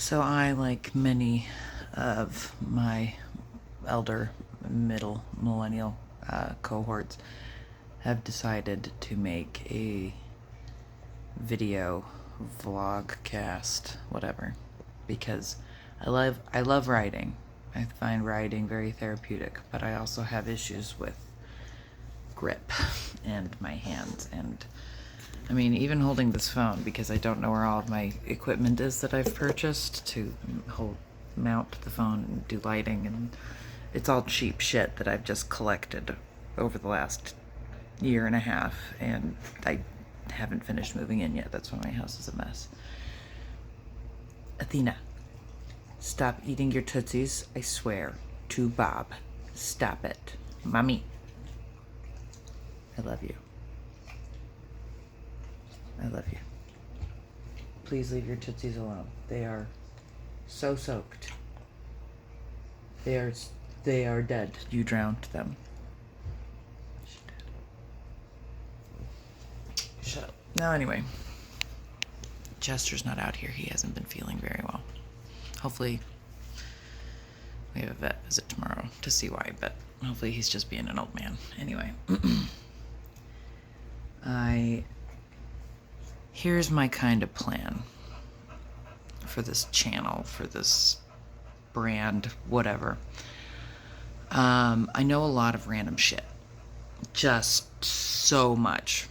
So I, like many of my elder middle millennial cohorts, have decided to make a video vlog cast, whatever, because I love writing. I find writing very therapeutic, but I also have issues with grip and my hands, and I mean, even holding this phone, because I don't know where all of my equipment is that I've purchased to mount the phone and do lighting, and it's all cheap shit that I've just collected over the last year and a half, and I haven't finished moving in yet. That's why my house is a mess. Athena, stop eating your Tootsies, I swear. To Bob, stop it. Mommy, I love you. I love you. Please leave your Tootsies alone. They are so soaked. They are dead. You drowned them. Shut up. Now anyway, Chester's not out here. He hasn't been feeling very well. Hopefully we have a vet visit tomorrow to see why, but hopefully he's just being an old man. Anyway, here's my kind of plan for this channel, for this brand, whatever. I know a lot of random shit. Just so much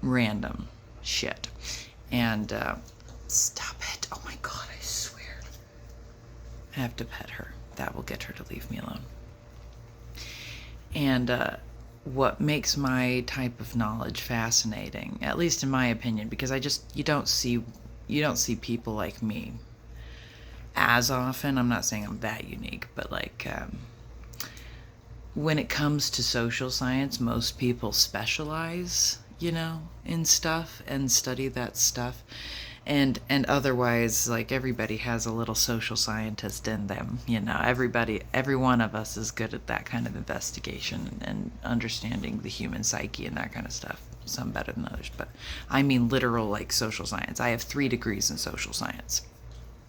random shit. And, stop it. Oh my god, I swear. I have to pet her. That will get her to leave me alone. And, what makes my type of knowledge fascinating, at least in my opinion, because you don't see people like me as often. I'm not saying I'm that unique, but like, when it comes to social science, most people specialize, in stuff and study that stuff. And otherwise, like, everybody has a little social scientist in them, every one of us is good at that kind of investigation and understanding the human psyche and that kind of stuff. Some better than others, but I mean literal, like, social science. I have 3 degrees in social science.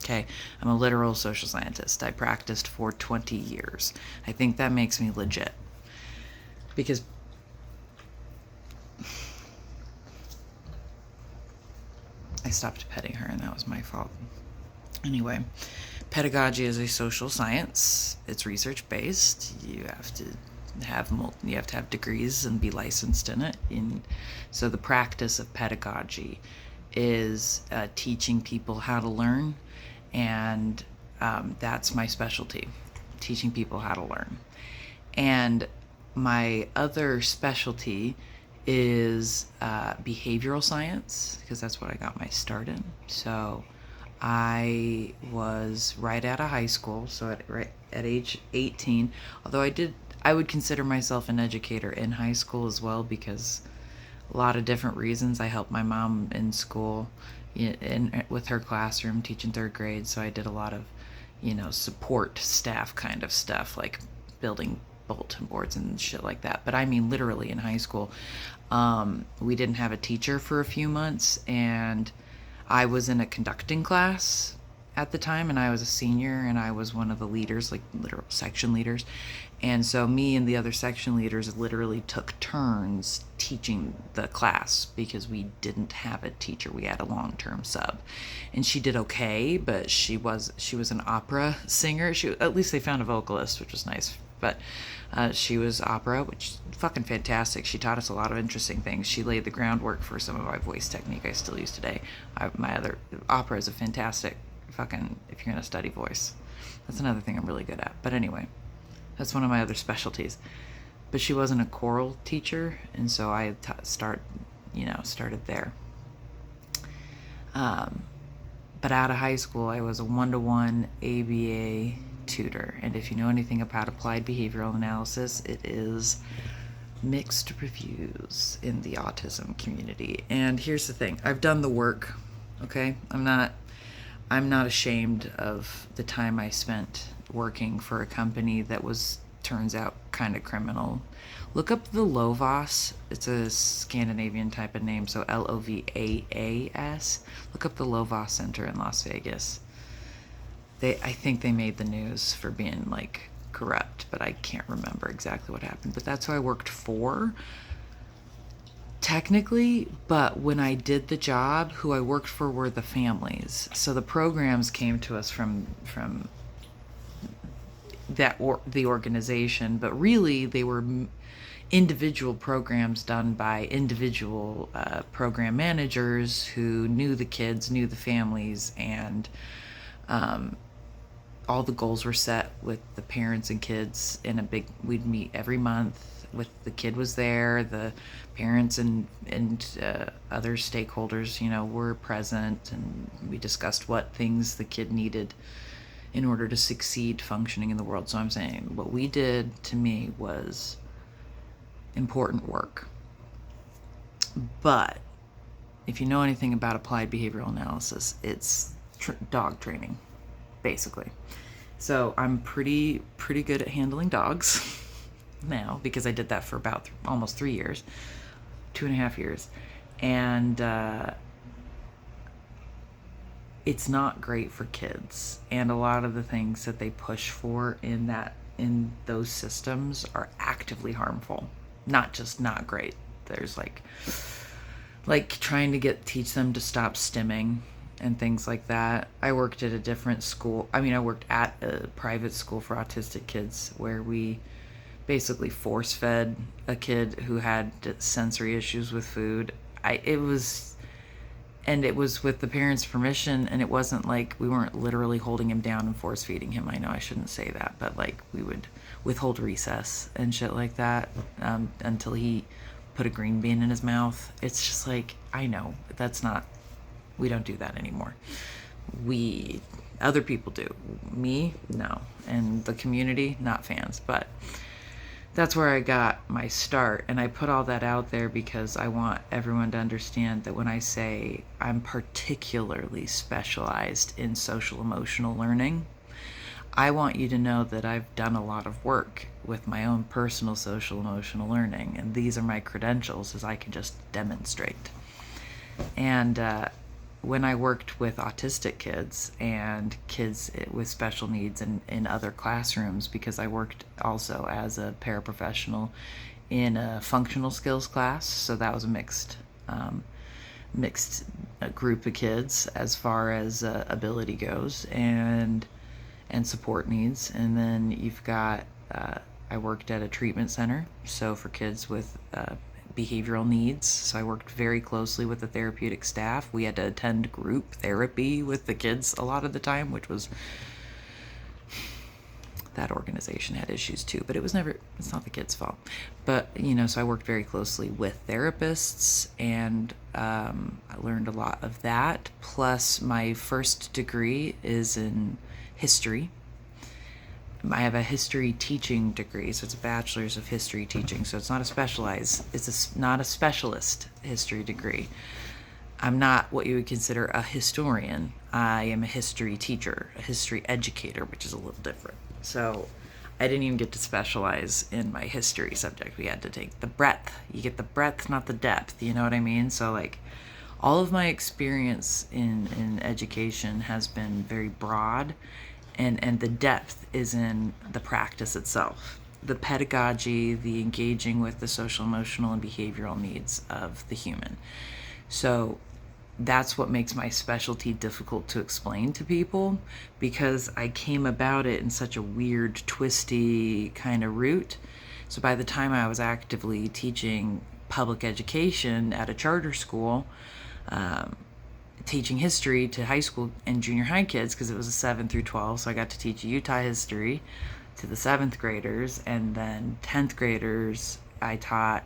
Okay, I'm a literal social scientist. I practiced for 20 years. I think that makes me legit. Because I stopped petting her, and that was my fault. Anyway, pedagogy is a social science. It's research-based. You have to have degrees and be licensed in it. So the practice of pedagogy is teaching people how to learn, and that's my specialty, teaching people how to learn. And my other specialty is behavioral science, because that's what I got my start in. So I was right out of high school, so at age 18, although I would consider myself an educator in high school as well, because a lot of different reasons. I helped my mom in school with her classroom, teaching 3rd grade, so I did a lot of, support staff kind of stuff, like building bulletin boards and shit like that. But I mean literally in high school, we didn't have a teacher for a few months, and I was in a conducting class at the time, and I was a senior, and I was one of the leaders, like literal section leaders. And so me and the other section leaders literally took turns teaching the class, because we didn't have a teacher. We had a long-term sub, and she did okay, but she was an opera singer. At least they found a vocalist, which was nice. But she was opera, which is fucking fantastic. She taught us a lot of interesting things. She laid the groundwork for some of my voice technique I still use today. My other opera is a fantastic fucking, if you're going to study voice. That's another thing I'm really good at. But anyway, that's one of my other specialties. But she wasn't a choral teacher, and so I started there. But out of high school, I was a 1-to-1 ABA tutor, and if you know anything about applied behavioral analysis, it is mixed reviews in the autism community. And here's the thing, I've done the work, okay? I'm not ashamed of the time I spent working for a company that turns out kind of criminal. Look up the Lovas. It's a Scandinavian type of name, so Lovaas. Look up the Lovas Center in Las Vegas. I think they made the news for being like corrupt, but I can't remember exactly what happened. But that's who I worked for, technically. But when I did the job, who I worked for were the families. So the programs came to us from the organization, but really they were individual programs done by individual program managers who knew the kids, knew the families, and all the goals were set with the parents and kids in a big, we'd meet every month with the kid was there, the parents and other stakeholders, were present, and we discussed what things the kid needed in order to succeed functioning in the world. So I'm saying what we did, to me, was important work. But if you know anything about applied behavioral analysis, it's dog training, basically. So I'm pretty good at handling dogs now, because I did that for about almost 3 years, 2.5 years. And it's not great for kids. And a lot of the things that they push for in those systems are actively harmful, not just not great. There's like trying to teach them to stop stimming and things like that. I worked at a different school. I worked at a private school for autistic kids where we basically force fed a kid who had sensory issues with food. It was with the parents' permission, and it wasn't like we weren't literally holding him down and force feeding him. I know I shouldn't say that, but like we would withhold recess and shit like that until he put a green bean in his mouth. It's just like, I know we don't do that anymore. Other people do. Me, no. And the community, not fans. But that's where I got my start. And I put all that out there because I want everyone to understand that when I say I'm particularly specialized in social emotional learning, I want you to know that I've done a lot of work with my own personal social emotional learning. And these are my credentials, as I can just demonstrate. And when I worked with autistic kids and kids with special needs in other classrooms, because I worked also as a paraprofessional in a functional skills class, so that was a mixed group of kids as far as ability goes and support needs. And then you've got I worked at a treatment center, so for kids with behavioral needs. So I worked very closely with the therapeutic staff. We had to attend group therapy with the kids a lot of the time, which was, that organization had issues too, but it's not the kids' fault. But, so I worked very closely with therapists, and I learned a lot of that. Plus, my first degree is in history. I have a history teaching degree, so it's a bachelor's of history teaching. So it's not not a specialist history degree. I'm not what you would consider a historian. I am a history teacher, a history educator, which is a little different. So I didn't even get to specialize in my history subject. We had to take the breadth. You get the breadth, not the depth. You know what I mean? So like, all of my experience in education has been very broad. And the depth is in the practice itself, the pedagogy, the engaging with the social, emotional, and behavioral needs of the human. So that's what makes my specialty difficult to explain to people, because I came about it in such a weird, twisty kind of route. So by the time I was actively teaching public education at a charter school, teaching history to high school and junior high kids, because it was a 7 through 12, so I got to teach Utah history to the 7th graders, and then 10th graders I taught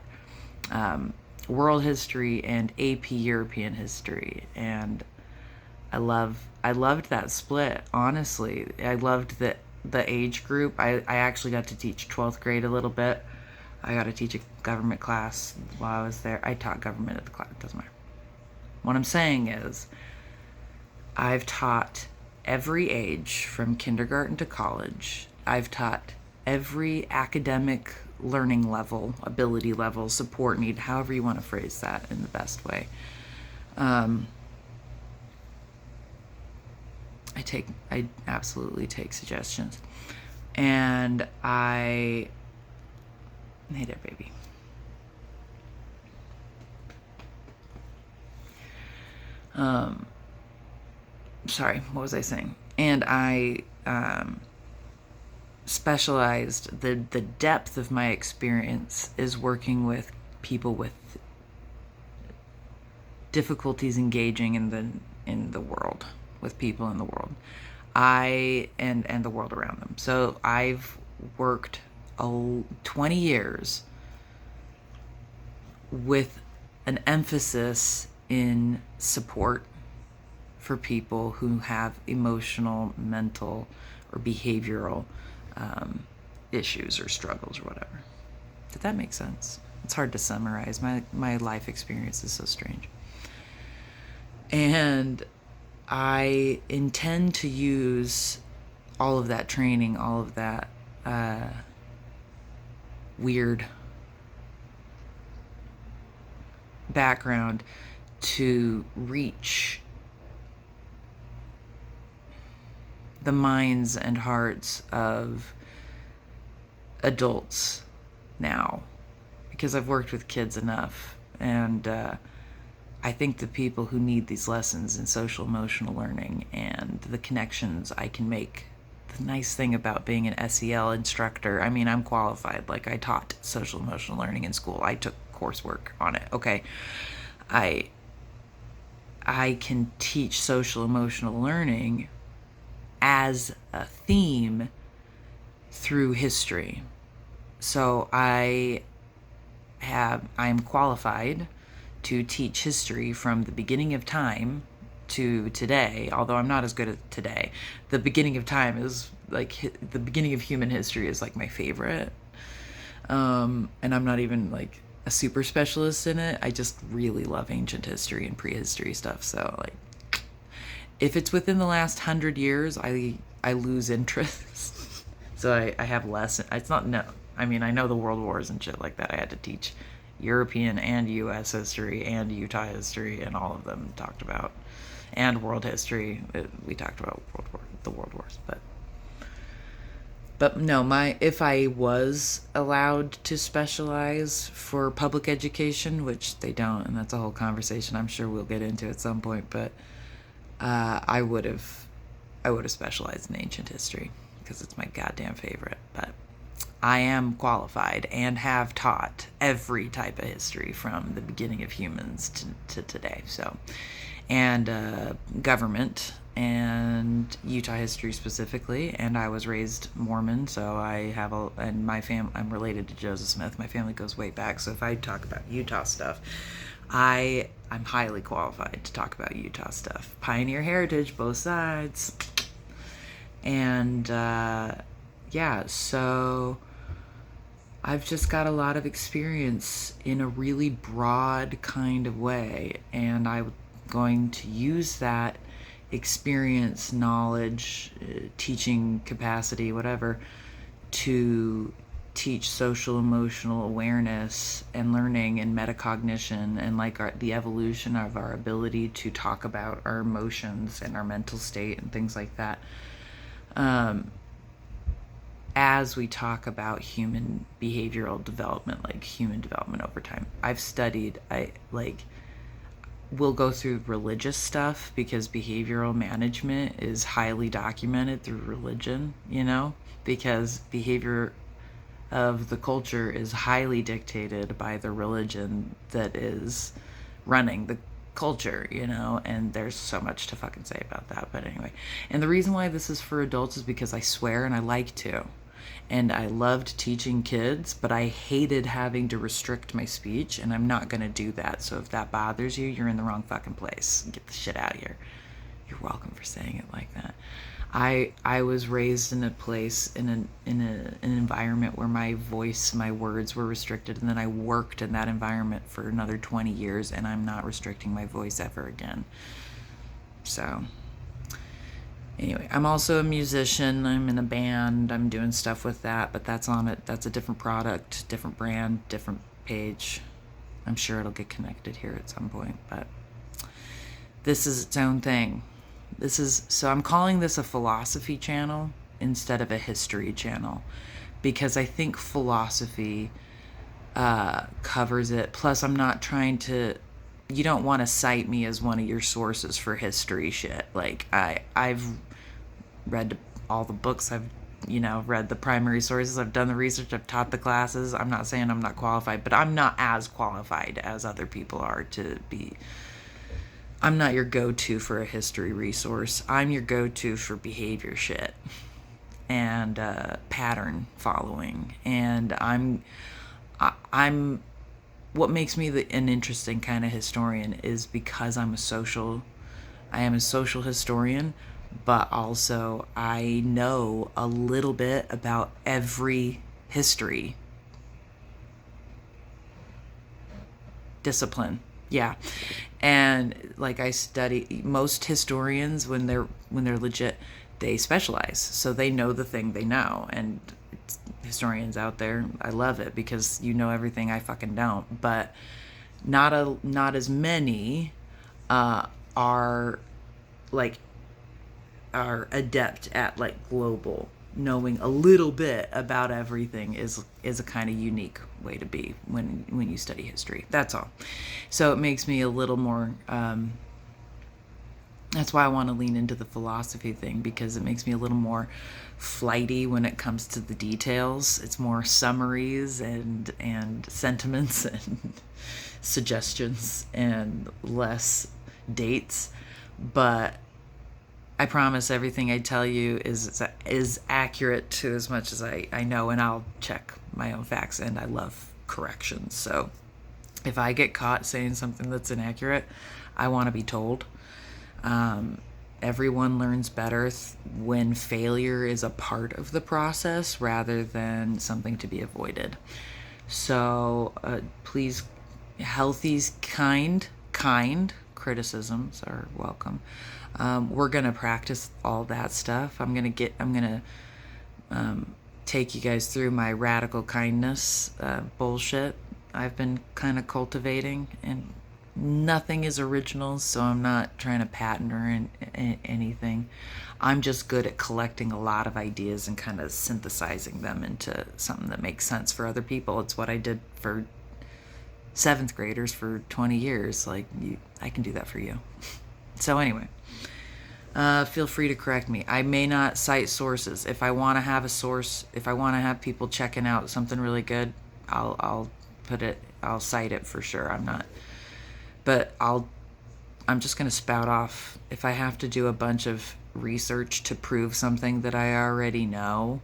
world history and AP European history. And I loved that split, honestly. I loved the age group. I actually got to teach 12th grade a little bit. I got to teach a government class while I was there. I taught government at the class, it doesn't matter. What I'm saying is, I've taught every age from kindergarten to college. I've taught every academic learning level, ability level, support need, however you want to phrase that in the best way. I I absolutely take suggestions. And hey there, baby. Sorry, what was I saying? And I specialized, the depth of my experience is working with people with difficulties engaging in the world, with people in the world, and the world around them. So I've worked 20 years with an emphasis in support for people who have emotional, mental, or behavioral issues or struggles or whatever. Did that make sense? It's hard to summarize. My life experience is so strange. And I intend to use all of that training, all of that weird background to reach the minds and hearts of adults now, because I've worked with kids enough, and I think the people who need these lessons in social emotional learning and the connections I can make. The nice thing about being an SEL instructor, I mean, I'm qualified. Like, I taught social emotional learning in school. I took coursework on it. Okay. I can teach social emotional learning as a theme through history. So I'm qualified to teach history from the beginning of time to today, although I'm not as good at today. The beginning of time is like, the beginning of human history is like my favorite. And I'm not even like a super specialist in it. I just really love ancient history and prehistory stuff. So like, if it's within the last 100 years, I lose interest. So I have less. It's not, no. I mean, I know the world wars and shit like that. I had to teach European and U.S. history and Utah history, and all of them talked about, and world history. We talked about the world wars, but no, if I was allowed to specialize for public education, which they don't, and that's a whole conversation I'm sure we'll get into at some point, but I would have specialized in ancient history because it's my goddamn favorite. But I am qualified and have taught every type of history from the beginning of humans to today. So, and government and Utah history specifically. And I was raised Mormon, so and my family, I'm related to Joseph Smith. My family goes way back. So if I talk about Utah stuff, I'm highly qualified to talk about Utah stuff. Pioneer heritage, both sides. And yeah, so I've just got a lot of experience in a really broad kind of way, and I'm going to use that experience, knowledge, teaching capacity, whatever, to teach social emotional awareness and learning and metacognition, and like the evolution of our ability to talk about our emotions and our mental state and things like that. As we talk about human behavioral development, like human development over time. We'll go through religious stuff because behavioral management is highly documented through religion, because behavior of the culture is highly dictated by the religion that is running the culture, and there's so much to fucking say about that. But anyway, and the reason why this is for adults is because I swear, and I like to, and I loved teaching kids, but I hated having to restrict my speech, and I'm not going to do that. So if that bothers you, you're in the wrong fucking place. Get the shit out of here. You're welcome for saying it like that. I was raised in a place, in an environment where my voice, my words were restricted, and then I worked in that environment for another 20 years, and I'm not restricting my voice ever again. So anyway, I'm also a musician. I'm in a band. I'm doing stuff with that, but that's a different product, different brand, different page. I'm sure it'll get connected here at some point, but this is its own thing. So I'm calling this a philosophy channel instead of a history channel, because I think philosophy covers it. Plus, I'm not trying to, you don't want to cite me as one of your sources for history shit. Like, I've read all the books, I've read the primary sources, I've done the research, I've taught the classes. I'm not saying I'm not qualified, but I'm not as qualified as other people are to be. I'm not your go-to for a history resource. I'm your go-to for behavior shit and pattern following. And I'm what makes me an interesting kind of historian is because I am a social historian, but also I know a little bit about every history discipline. Yeah. And like, I study, most historians, when they're legit, they specialize, so they know the thing they know. And historians out there, I love it, because you know everything I fucking don't. But not as many are adept at like global. Knowing a little bit about everything is a kind of unique way to be when you study history. That's all. So it makes me a little more that's why I want to lean into the philosophy thing, because it makes me a little more flighty when it comes to the details. It's more summaries and sentiments and suggestions and less dates. But I promise everything I tell you is accurate to as much as I know, and I'll check my own facts, and I love corrections. So if I get caught saying something that's inaccurate, I want to be told. Everyone learns better when failure is a part of the process rather than something to be avoided. So please, healthy, kind criticisms are welcome. We're gonna practice all that stuff. I'm gonna take you guys through my radical kindness bullshit I've been kind of cultivating, and nothing is original, so I'm not trying to patent or anything. I'm just good at collecting a lot of ideas and kind of synthesizing them into something that makes sense for other people. It's what I did for 7th graders for 20 years. Like, I can do that for you. So anyway, feel free to correct me. I may not cite sources. If I want to have a source, if I want to have people checking out something really good, I'll cite it for sure. I'm just going to spout off. If I have to do a bunch of research to prove something that I already know,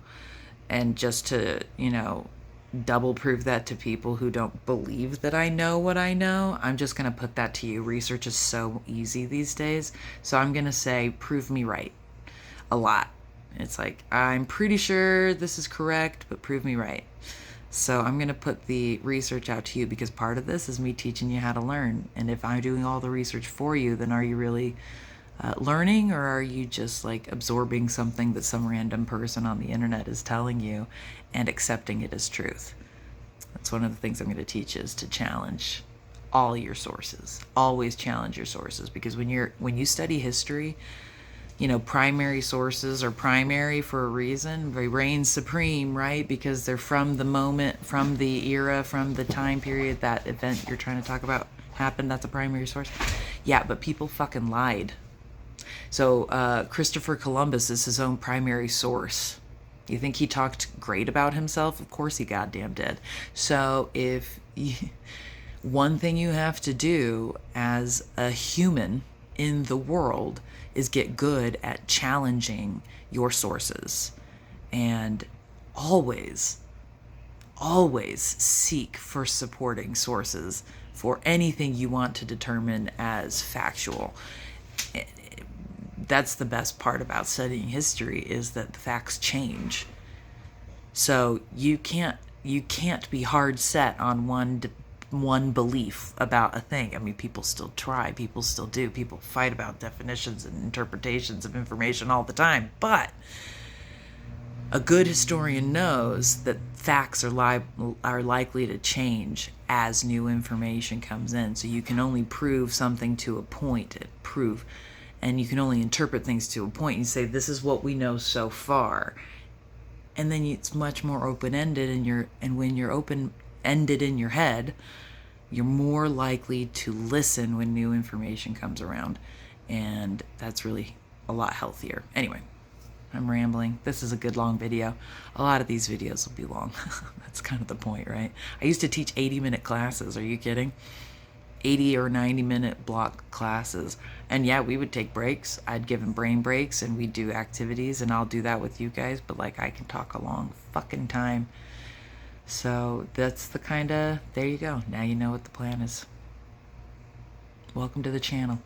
and just to, double prove that to people who don't believe that I know what I know, I'm just going to put that to you. Research is so easy these days. So I'm going to say, prove me right a lot. It's like, I'm pretty sure this is correct, but prove me right. So I'm going to put the research out to you, because part of this is me teaching you how to learn. And if I'm doing all the research for you, then are you really learning, or are you just like absorbing something that some random person on the internet is telling you and accepting it as truth? That's one of the things I'm going to teach, is to challenge all your sources. Always challenge your sources, because when you study history, primary sources are primary for a reason. They reign supreme, right? Because they're from the moment, from the era, from the time period that event you're trying to talk about happened. That's a primary source. Yeah, but people fucking lied. So Christopher Columbus is his own primary source. You think he talked great about himself? Of course he goddamn did. So one thing you have to do as a human in the world is get good at challenging your sources, and always seek for supporting sources for anything you want to determine as factual. That's the best part about studying history, is that the facts change. So you can't be hard set on one belief about a thing. I mean, people still try, people still do, people fight about definitions and interpretations of information all the time, but a good historian knows that facts are likely to change as new information comes in. So you can only prove something to a point, and you can only interpret things to a point. You say, this is what we know so far. And then it's much more open-ended, and when you're open-ended in your head, you're more likely to listen when new information comes around. And that's really a lot healthier. Anyway, I'm rambling. This is a good long video. A lot of these videos will be long. That's kind of the point, right? I used to teach 80-minute classes. Are you kidding? 80 or 90-minute block classes. And yeah, we would take breaks. I'd give them brain breaks, and we'd do activities, and I'll do that with you guys, but like, I can talk a long fucking time. So that's the kind of, there you go. Now you know what the plan is. Welcome to the channel.